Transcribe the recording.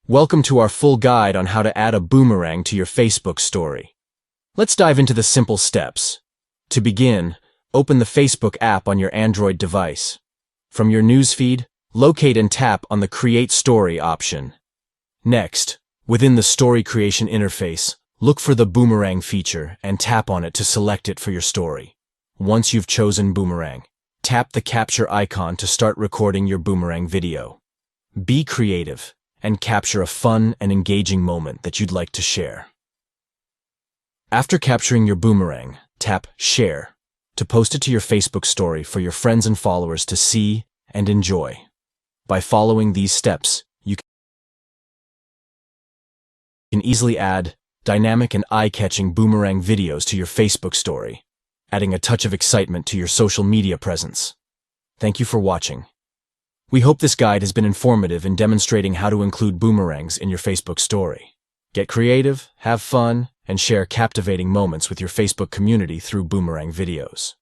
Welcome to our full guide on how to add a boomerang to your Facebook story. Let's dive into the simple steps. To begin, open the Facebook app on your Android device. From your newsfeed, locate and tap on the Create Story option. Next, within the story creation interface, look for the boomerang feature and tap on it to select it for your story. Once you've chosen boomerang, tap the capture icon to start recording your boomerang video. Be creative and capture a fun and engaging moment that you'd like to share. After capturing your boomerang, tap Share to post it to your Facebook story for your friends and followers to see and enjoy. By following these steps, you can easily add dynamic and eye-catching boomerang videos to your Facebook story, adding a touch of excitement to your social media presence. Thank you for watching. We hope this guide has been informative in demonstrating how to include boomerangs in your Facebook story. Get creative, have fun, and share captivating moments with your Facebook community through boomerang videos.